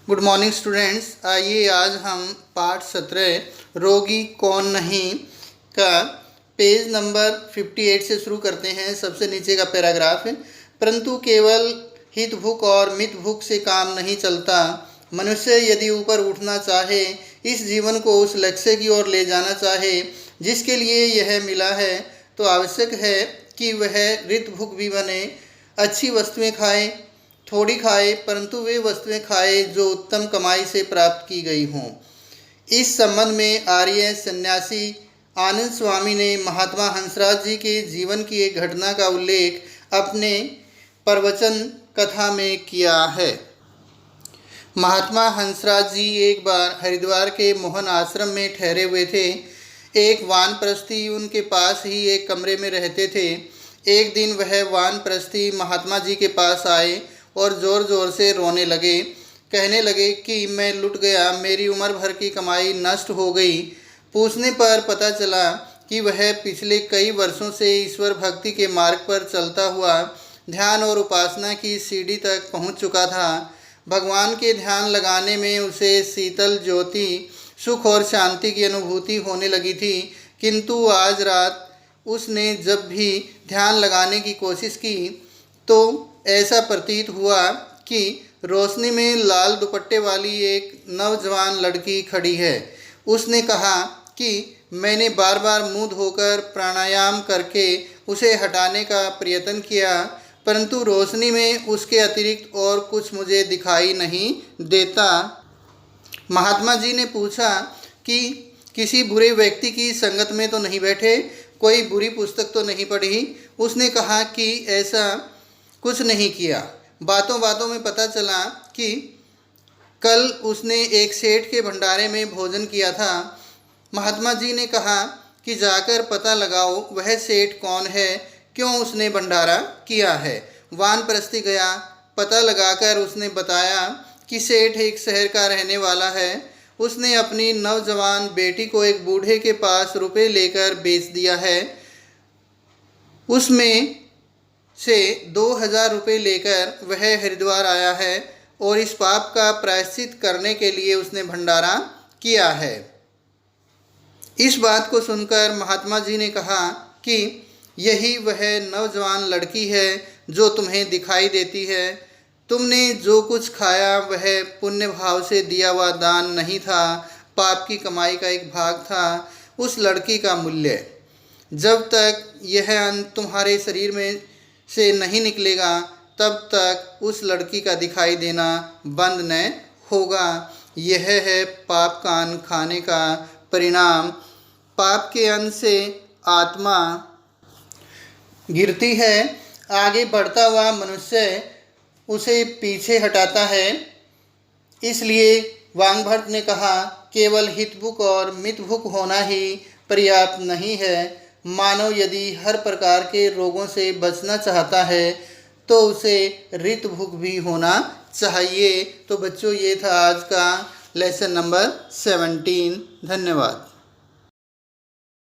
Good morning students. आइए आज हम पाठ 17 रोगी कौन नहीं का पेज नंबर 58 से शुरू करते हैं। सबसे नीचे का पैराग्राफ है, परंतु केवल हित भूख और मित भूख से काम नहीं चलता। मनुष्य यदि ऊपर उठना चाहे, इस जीवन को उस लक्ष्य की ओर ले जाना चाहे जिसके लिए यह मिला है, तो आवश्यक है कि वह रित भूख भी बने। अच्छी वस्तुएं खाए, थोड़ी खाए, परंतु वे वस्तुएं खाए जो उत्तम कमाई से प्राप्त की गई हों। इस संबंध में आर्य सन्यासी आनंद स्वामी ने महात्मा हंसराज जी के जीवन की एक घटना का उल्लेख अपने प्रवचन कथा में किया है। महात्मा हंसराज जी एक बार हरिद्वार के मोहन आश्रम में ठहरे हुए थे। एक वानप्रस्थी उनके पास ही एक कमरे में रहते थे। एक दिन वह वानप्रस्थी महात्मा जी के पास आए और ज़ोर ज़ोर से रोने लगे। कहने लगे कि मैं लुट गया, मेरी उम्र भर की कमाई नष्ट हो गई। पूछने पर पता चला कि वह पिछले कई वर्षों से ईश्वर भक्ति के मार्ग पर चलता हुआ ध्यान और उपासना की सीढ़ी तक पहुंच चुका था। भगवान के ध्यान लगाने में उसे शीतल ज्योति, सुख और शांति की अनुभूति होने लगी थी, किंतु आज रात उसने जब भी ध्यान लगाने की कोशिश की तो ऐसा प्रतीत हुआ कि रोशनी में लाल दुपट्टे वाली एक नौजवान लड़की खड़ी है। उसने कहा कि मैंने बार बार मुंह धोकर प्राणायाम करके उसे हटाने का प्रयत्न किया, परंतु रोशनी में उसके अतिरिक्त और कुछ मुझे दिखाई नहीं देता। महात्मा जी ने पूछा कि किसी बुरे व्यक्ति की संगत में तो नहीं बैठे, कोई बुरी पुस्तक तो नहीं पढ़ी। उसने कहा कि ऐसा कुछ नहीं किया। बातों बातों में पता चला कि कल उसने एक सेठ के भंडारे में भोजन किया था। महात्मा जी ने कहा कि जाकर पता लगाओ वह सेठ कौन है, क्यों उसने भंडारा किया है। वानप्रस्थी गया। पता लगाकर उसने बताया कि सेठ एक शहर का रहने वाला है। उसने अपनी नौजवान बेटी को एक बूढ़े के पास रुपए लेकर बेच दिया है। उसमें से 2000 रुपये लेकर वह हरिद्वार आया है और इस पाप का प्रायश्चित करने के लिए उसने भंडारा किया है। इस बात को सुनकर महात्मा जी ने कहा कि यही वह नौजवान लड़की है जो तुम्हें दिखाई देती है। तुमने जो कुछ खाया वह पुण्य भाव से दिया हुआ दान नहीं था, पाप की कमाई का एक भाग था। उस लड़की का मूल्य, जब तक यह अन्न तुम्हारे शरीर में से नहीं निकलेगा तब तक उस लड़की का दिखाई देना बंद न होगा। यह है पाप का अन्न खाने का परिणाम। पाप के अन्न से आत्मा गिरती है, आगे बढ़ता हुआ मनुष्य उसे पीछे हटाता है। इसलिए वांगभट्ट ने कहा, केवल हितभुक और मितभुक होना ही पर्याप्त नहीं है। मानव यदि हर प्रकार के रोगों से बचना चाहता है तो उसे रितभुक भी होना चाहिए। तो बच्चों, ये था आज का लेसन नंबर 17। धन्यवाद।